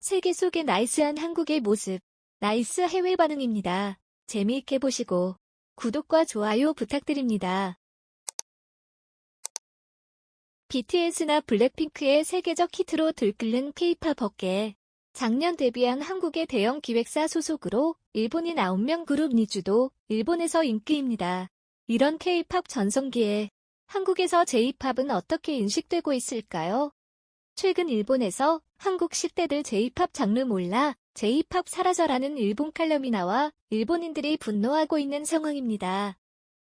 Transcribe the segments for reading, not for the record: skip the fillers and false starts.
세계 속의 나이스한 한국의 모습. 나이스 해외 반응입니다. 재미있게 보시고 구독과 좋아요 부탁드립니다. BTS나 블랙핑크의 세계적 히트로 들끓는 K-팝 업계. 작년 데뷔한 한국의 대형 기획사 소속으로 일본인 9명 그룹 니쥬도 일본에서 인기입니다. 이런 K-팝 전성기에 한국에서 J-팝은 어떻게 인식되고 있을까요? 최근 일본에서 한국 10대들 J-팝 장르 몰라 J-팝 사라져라는 일본 칼럼이 나와 일본인들이 분노하고 있는 상황입니다.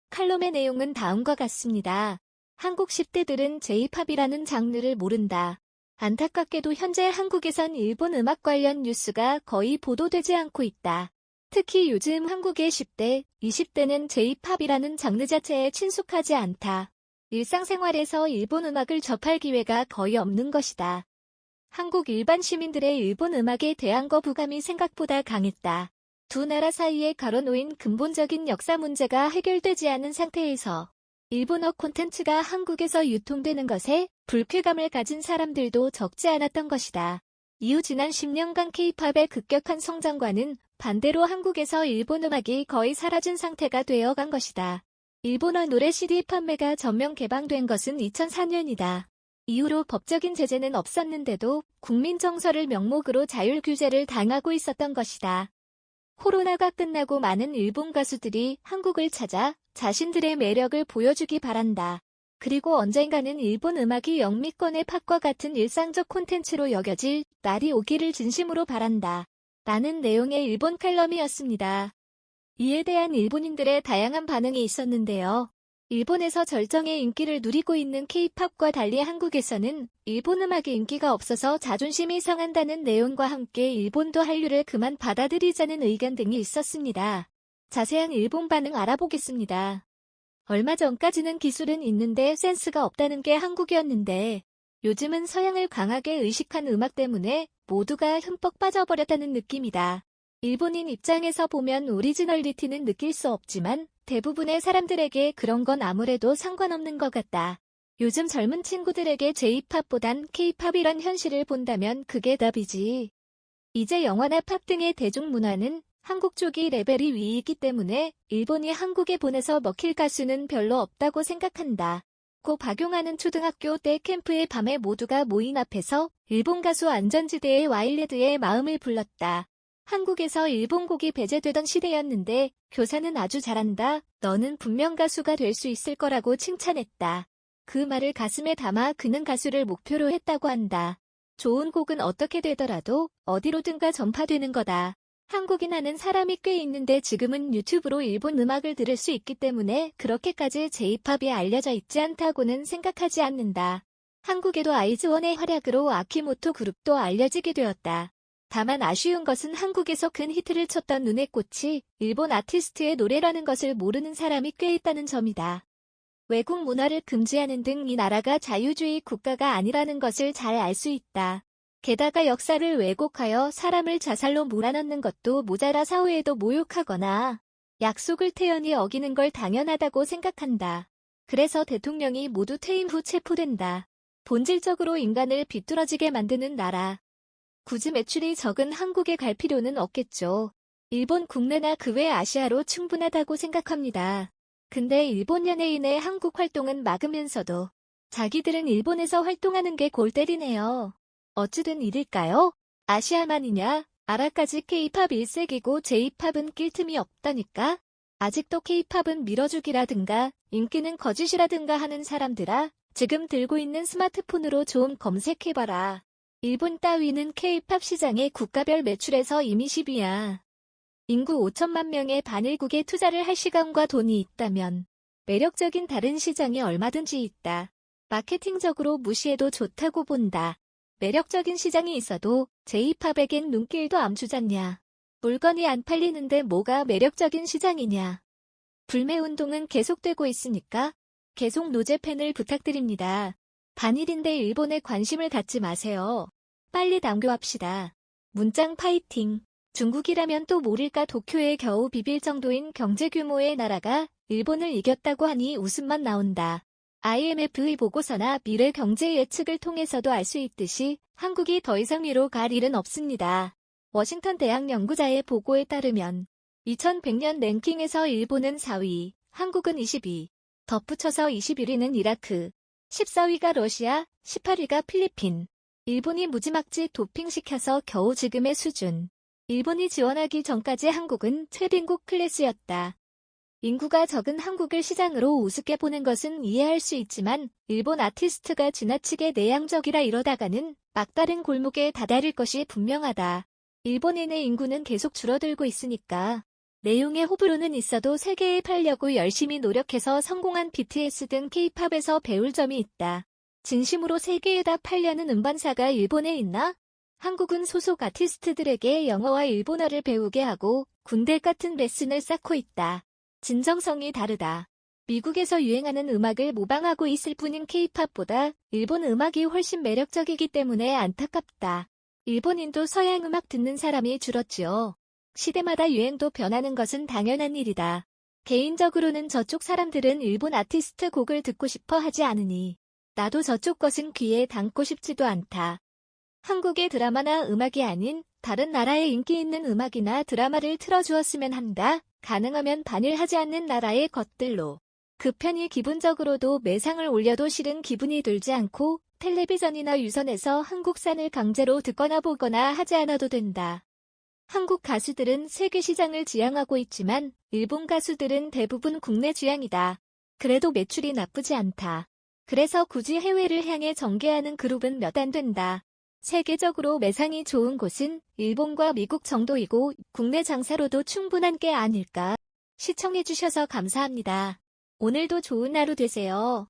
칼럼의 내용은 다음과 같습니다. 한국 10대들은 J-팝이라는 장르를 모른다. 안타깝게도 현재 한국에선 일본 음악 관련 뉴스가 거의 보도되지 않고 있다. 특히 요즘 한국의 10대, 20대는 J-팝이라는 장르 자체에 친숙하지 않다. 일상생활에서 일본 음악을 접할 기회가 거의 없는 것이다. 한국 일반 시민들의 일본 음악에 대한 거부감이 생각보다 강했다. 두 나라 사이에 가로놓인 근본적인 역사 문제가 해결되지 않은 상태에서 일본어 콘텐츠가 한국에서 유통되는 것에 불쾌감을 가진 사람들도 적지 않았던 것이다. 이후 지난 10년간 K-팝의 급격한 성장과는 반대로 한국에서 일본 음악이 거의 사라진 상태가 되어간 것이다. 일본어 노래 CD 판매가 전면 개방된 것은 2004년이다. 이후로 법적인 제재는 없었는데도 국민 정서를 명목으로 자율 규제를 당하고 있었던 것이다. 코로나가 끝나고 많은 일본 가수들이 한국을 찾아 자신들의 매력을 보여주기 바란다. 그리고 언젠가는 일본 음악이 영미권의 팝과 같은 일상적 콘텐츠로 여겨질 날이 오기를 진심으로 바란다. 라는 내용의 일본 칼럼이었습니다. 이에 대한 일본인들의 다양한 반응이 있었는데요. 일본에서 절정의 인기를 누리고 있는 K-팝과 달리 한국에서는 일본 음악의 인기가 없어서 자존심이 상한다는 내용과 함께 일본도 한류를 그만 받아들이자는 의견 등이 있었습니다. 자세한 일본 반응 알아보겠습니다. 얼마 전까지는 기술은 있는데 센스가 없다는 게 한국이었는데 요즘은 서양을 강하게 의식한 음악 때문에 모두가 흠뻑 빠져버렸다는 느낌이다. 일본인 입장에서 보면 오리지널리티는 느낄 수 없지만 대부분의 사람들에게 그런 건 아무래도 상관없는 것 같다. 요즘 젊은 친구들에게 J-팝보단 K-팝이란 현실을 본다면 그게 답이지. 이제 영화나 팝 등의 대중문화는 한국 쪽이 레벨이 위이기 때문에 일본이 한국에 보내서 먹힐 가수는 별로 없다고 생각한다. 고 박용하는 초등학교 때 캠프의 밤에 모두가 모인 앞에서 일본 가수 안전지대의 와일드의 마음을 불렀다. 한국에서 일본 곡이 배제되던 시대였는데 교사는 아주 잘한다. 너는 분명 가수가 될 수 있을 거라고 칭찬했다. 그 말을 가슴에 담아 그는 가수를 목표로 했다고 한다. 좋은 곡은 어떻게 되더라도 어디로든가 전파되는 거다. 한국인 하는 사람이 꽤 있는데 지금은 유튜브로 일본 음악을 들을 수 있기 때문에 그렇게까지 J-팝이 알려져 있지 않다고는 생각하지 않는다. 한국에도 아이즈원의 활약으로 아키모토 그룹도 알려지게 되었다. 다만 아쉬운 것은 한국에서 큰 히트를 쳤던 눈의 꽃이 일본 아티스트의 노래라는 것을 모르는 사람이 꽤 있다는 점이다. 외국 문화를 금지하는 등 이 나라가 자유주의 국가가 아니라는 것을 잘 알 수 있다. 게다가 역사를 왜곡하여 사람을 자살로 몰아넣는 것도 모자라 사후에도 모욕하거나 약속을 태연히 어기는 걸 당연하다고 생각한다. 그래서 대통령이 모두 퇴임 후 체포된다. 본질적으로 인간을 비뚤어지게 만드는 나라. 굳이 매출이 적은 한국에 갈 필요는 없겠죠. 일본 국내나 그 외 아시아로 충분하다고 생각합니다. 근데 일본 연예인의 한국 활동은 막으면서도 자기들은 일본에서 활동하는 게 골 때리네요. 어찌된 일일까요? 아시아만이냐? 아라까지 K-팝 1세기고 J-팝은 낄 틈이 없다니까? 아직도 K-팝은 밀어주기라든가 인기는 거짓이라든가 하는 사람들아, 지금 들고 있는 스마트폰으로 좀 검색해봐라. 일본 따위는 K-팝 시장의 국가별 매출에서 이미 10위야. 인구 5천만 명의 반일국에 투자를 할 시간과 돈이 있다면 매력적인 다른 시장이 얼마든지 있다. 마케팅적으로 무시해도 좋다고 본다. 매력적인 시장이 있어도 J-팝에겐 눈길도 안 주잖냐. 물건이 안 팔리는데 뭐가 매력적인 시장이냐. 불매운동은 계속되고 있으니까 계속 노제팬을 부탁드립니다. 반일인데 일본에 관심을 갖지 마세요. 빨리 당교합시다. 문짱 파이팅. 중국이라면 또 모를까 도쿄에 겨우 비빌 정도인 경제 규모의 나라가 일본을 이겼다고 하니 웃음만 나온다. IMF의 보고서나 미래 경제 예측을 통해서도 알 수 있듯이 한국이 더 이상 위로 갈 일은 없습니다. 워싱턴 대학 연구자의 보고에 따르면 2100년 랭킹에서 일본은 4위, 한국은 22, 덧붙여서 21위는 이라크, 14위가 러시아, 18위가 필리핀. 일본이 무지막지 도핑시켜서 겨우 지금의 수준. 일본이 지원하기 전까지 한국은 최빈국 클래스였다. 인구가 적은 한국을 시장으로 우습게 보는 것은 이해할 수 있지만 일본 아티스트가 지나치게 내향적이라 이러다가는 막다른 골목에 다다를 것이 분명하다. 일본인의 인구는 계속 줄어들고 있으니까. 내용의 호불호는 있어도 세계에 팔려고 열심히 노력해서 성공한 BTS 등 K-팝에서 배울 점이 있다. 진심으로 세계에다 팔려는 음반사가 일본에 있나? 한국은 소속 아티스트들에게 영어와 일본어를 배우게 하고 군대 같은 레슨을 쌓고 있다. 진정성이 다르다. 미국에서 유행하는 음악을 모방하고 있을 뿐인 K-팝보다 일본 음악이 훨씬 매력적이기 때문에 안타깝다. 일본인도 서양 음악 듣는 사람이 줄었지요. 시대마다 유행도 변하는 것은 당연한 일이다. 개인적으로는 저쪽 사람들은 일본 아티스트 곡을 듣고 싶어 하지 않으니 나도 저쪽 것은 귀에 담고 싶지도 않다. 한국의 드라마나 음악이 아닌 다른 나라의 인기 있는 음악이나 드라마를 틀어주었으면 한다. 가능하면 반일하지 않는 나라의 것들로. 그 편이 기분적으로도 매상을 올려도 싫은 기분이 들지 않고 텔레비전이나 유선에서 한국산을 강제로 듣거나 보거나 하지 않아도 된다. 한국 가수들은 세계 시장을 지향하고 있지만 일본 가수들은 대부분 국내 취향이다. 그래도 매출이 나쁘지 않다. 그래서 굳이 해외를 향해 전개하는 그룹은 몇 안 된다. 세계적으로 매상이 좋은 곳은 일본과 미국 정도이고 국내 장사로도 충분한 게 아닐까. 시청해주셔서 감사합니다. 오늘도 좋은 하루 되세요.